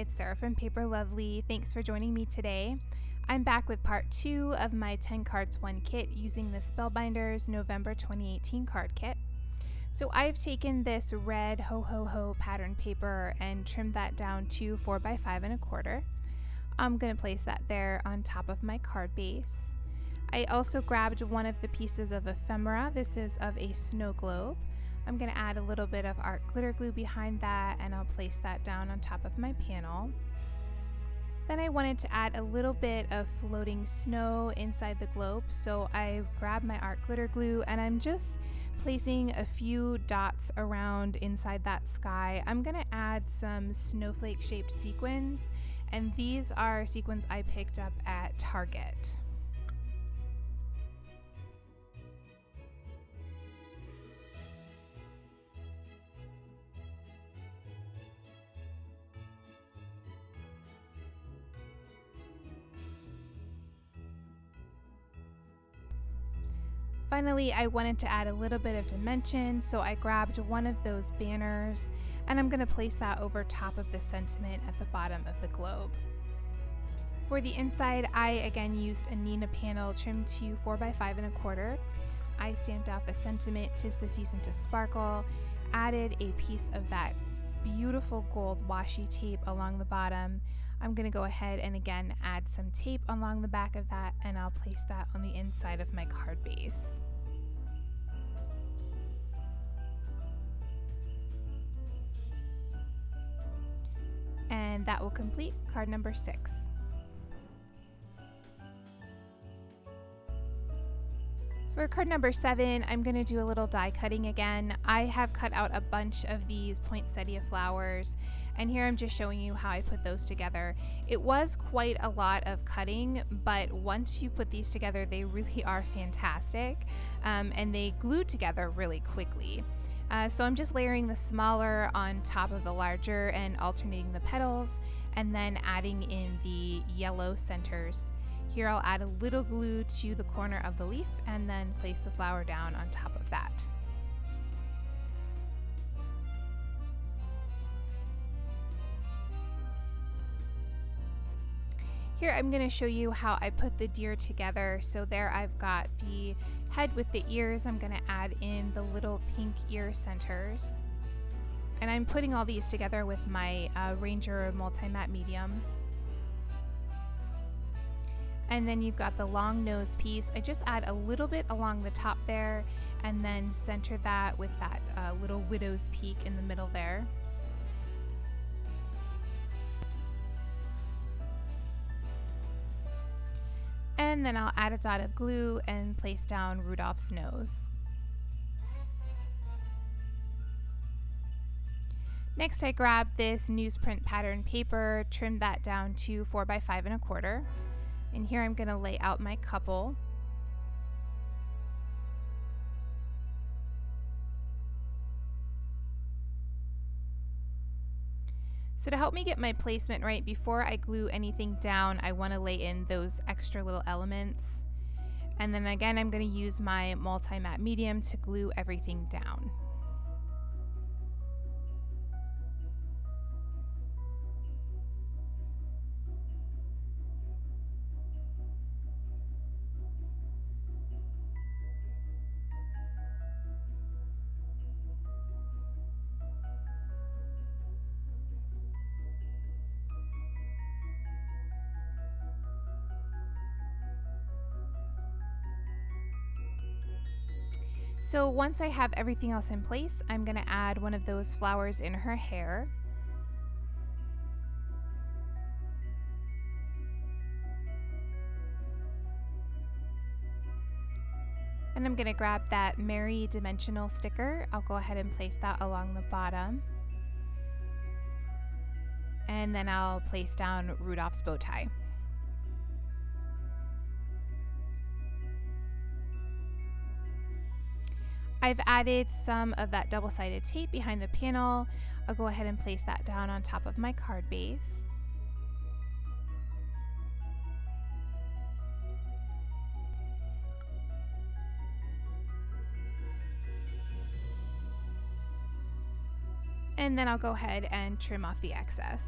it's Sarah from Paper Lovely. Thanks for joining me today. I'm back with part 2 of my 10 cards 1 kit using the Spellbinders November 2018 card kit. So I've taken this red Ho Ho Ho pattern paper and trimmed that down to 4x5 1/4. I'm going to place that there on top of my card base. I also grabbed one of the pieces of ephemera. This is of a snow globe. I'm going to add a little bit of art glitter glue behind that, and I'll place that down on top of my panel. Then I wanted to add a little bit of floating snow inside the globe, so I grabbed my art glitter glue and I'm just placing a few dots around inside that sky. I'm going to add some snowflake shaped sequins, and these are sequins I picked up at Target. Finally, I wanted to add a little bit of dimension, so I grabbed one of those banners and I'm going to place that over top of the sentiment at the bottom of the globe. For the inside, I again used a Nina panel trimmed to 4x5 1/4. I stamped out the sentiment, "'Tis the season to sparkle," added a piece of that beautiful gold washi tape along the bottom. I'm going to go ahead and again add some tape along the back of that, and I'll place that on the inside of my card base. And that will complete card number 6. For card number 7, I'm going to do a little die cutting again. I have cut out a bunch of these poinsettia flowers, and here I'm just showing you how I put those together. It was quite a lot of cutting, but once you put these together, they really are fantastic, and they glue together really quickly. So I'm just layering the smaller on top of the larger and alternating the petals, and then adding in the yellow centers. Here I'll add a little glue to the corner of the leaf and then place the flower down on top of that. Here I'm going to show you how I put the deer together. So there I've got the head with the ears. I'm going to add in the little pink ear centers. And I'm putting all these together with my Ranger Multi-Matte Medium. And then you've got the long nose piece. I just add a little bit along the top there and then center that with that little widow's peak in the middle there. And then I'll add a dot of glue and place down Rudolph's nose. Next, I grabbed this newsprint pattern paper, trimmed that down to 4x5 1/4. And here I'm going to lay out my couple. So to help me get my placement right, before I glue anything down, I want to lay in those extra little elements. And then again, I'm going to use my multi-matte medium to glue everything down. So once I have everything else in place, I'm going to add one of those flowers in her hair. And I'm going to grab that Merry dimensional sticker. I'll go ahead and place that along the bottom. And then I'll place down Rudolph's bow tie. I've added some of that double-sided tape behind the panel. I'll go ahead and place that down on top of my card base. And then I'll go ahead and trim off the excess.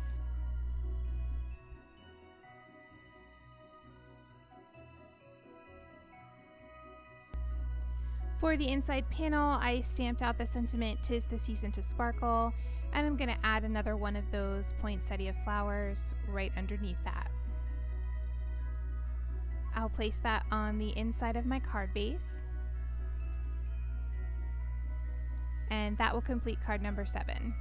For the inside panel, I stamped out the sentiment, "'Tis the season to sparkle," and I'm going to add another one of those poinsettia flowers right underneath that. I'll place that on the inside of my card base, and that will complete card number 7.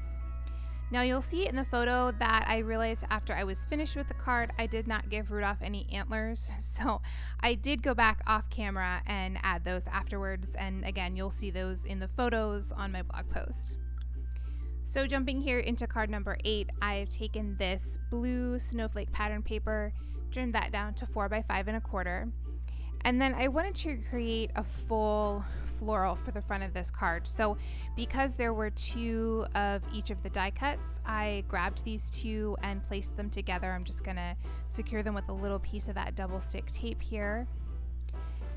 Now you'll see in the photo that I realized after I was finished with the card, I did not give Rudolph any antlers, so I did go back off camera and add those afterwards, and again you'll see those in the photos on my blog post. So jumping here into card number 8, I've taken this blue snowflake pattern paper, trimmed that down to 4 by 5 1/4, and then I wanted to create a full floral for the front of this card. So because there were 2 of each of the die cuts, I grabbed these 2 and placed them together. I'm just gonna secure them with a little piece of that double stick tape here,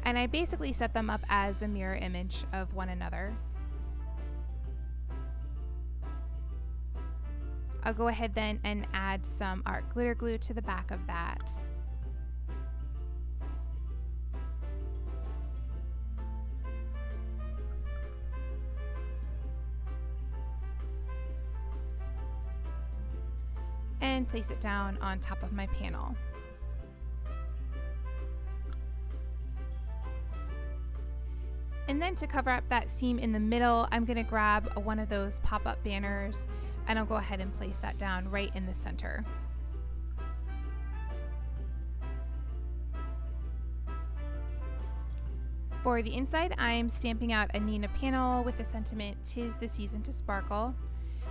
and I basically set them up as a mirror image of one another. I'll go ahead then and add some art glitter glue to the back of that. And place it down on top of my panel. And then to cover up that seam in the middle, I'm going to grab one of those pop-up banners, and I'll go ahead and place that down right in the center. For the inside, I'm stamping out a Nina panel with the sentiment, "'Tis the season to sparkle."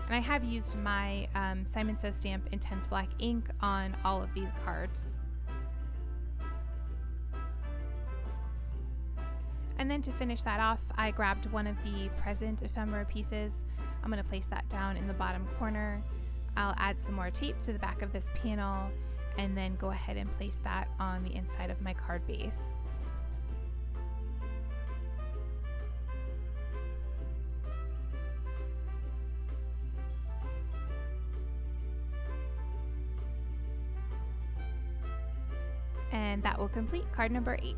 And I have used my Simon Says Stamp Intense Black ink on all of these cards. And then to finish that off, I grabbed one of the present ephemera pieces. I'm going to place that down in the bottom corner. I'll add some more tape to the back of this panel, and then go ahead and place that on the inside of my card base. And that will complete card number 8.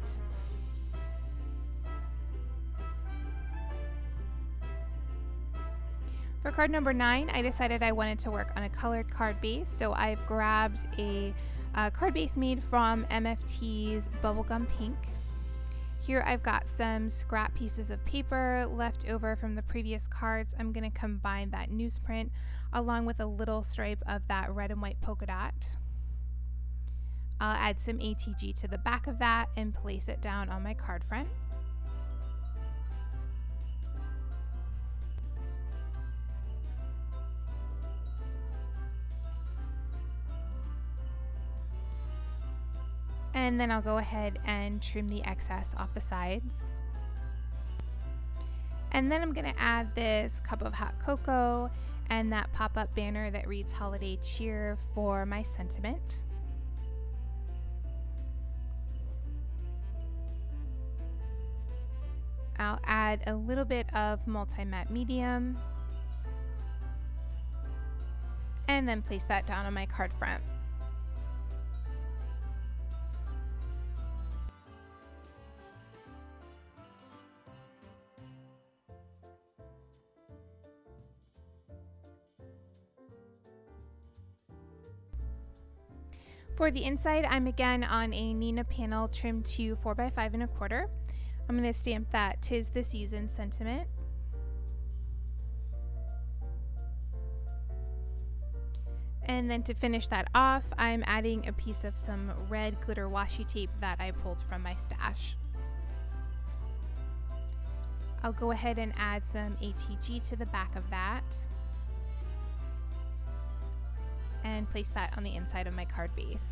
For card number 9, I decided I wanted to work on a colored card base, so I've grabbed a card base made from MFT's Bubblegum Pink. Here I've got some scrap pieces of paper left over from the previous cards. I'm going to combine that newsprint along with a little stripe of that red and white polka dot. I'll add some ATG to the back of that and place it down on my card front. And then I'll go ahead and trim the excess off the sides. And then I'm going to add this cup of hot cocoa and that pop-up banner that reads "Holiday Cheer" for my sentiment. I'll add a little bit of multi-matte medium and then place that down on my card front. For the inside, I'm again on a Nina panel trimmed to 4 by 5 1/4. I'm going to stamp that "'Tis the season" sentiment. And then to finish that off, I'm adding a piece of some red glitter washi tape that I pulled from my stash. I'll go ahead and add some ATG to the back of that and place that on the inside of my card base.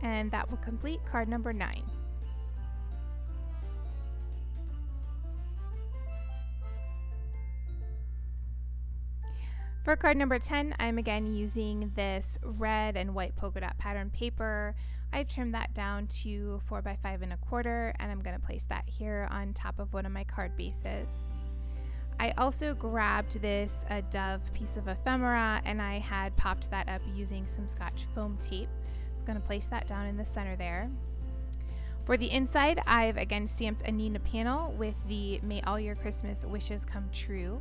And that will complete card number 9. For card number 10, I'm again using this red and white polka dot pattern paper. I've trimmed that down to 4 by 5 1/4, and I'm going to place that here on top of one of my card bases. I also grabbed this Dove piece of ephemera and I had popped that up using some Scotch foam tape. I'm going to place that down in the center there. For the inside, I've again stamped a Nina panel with the May All Your Christmas Wishes Come True.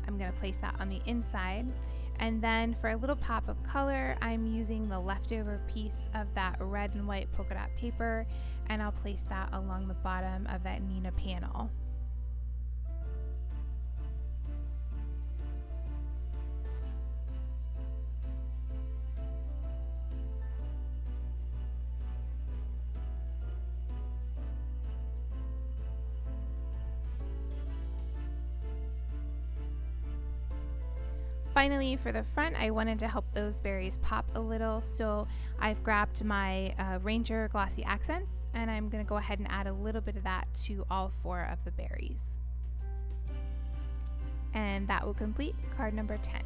I'm going to place that on the inside. And then for a little pop of color, I'm using the leftover piece of that red and white polka dot paper, and I'll place that along the bottom of that Nina panel. Finally, for the front, I wanted to help those berries pop a little, so I've grabbed my Ranger Glossy Accents, and I'm going to go ahead and add a little bit of that to all 4 of the berries. And that will complete card number 10.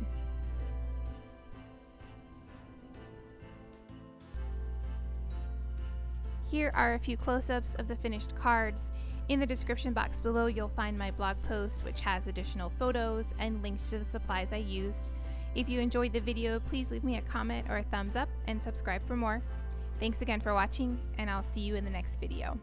Here are a few close-ups of the finished cards. In the description box below, you'll find my blog post, which has additional photos and links to the supplies I used. If you enjoyed the video, please leave me a comment or a thumbs up and subscribe for more. Thanks again for watching, and I'll see you in the next video.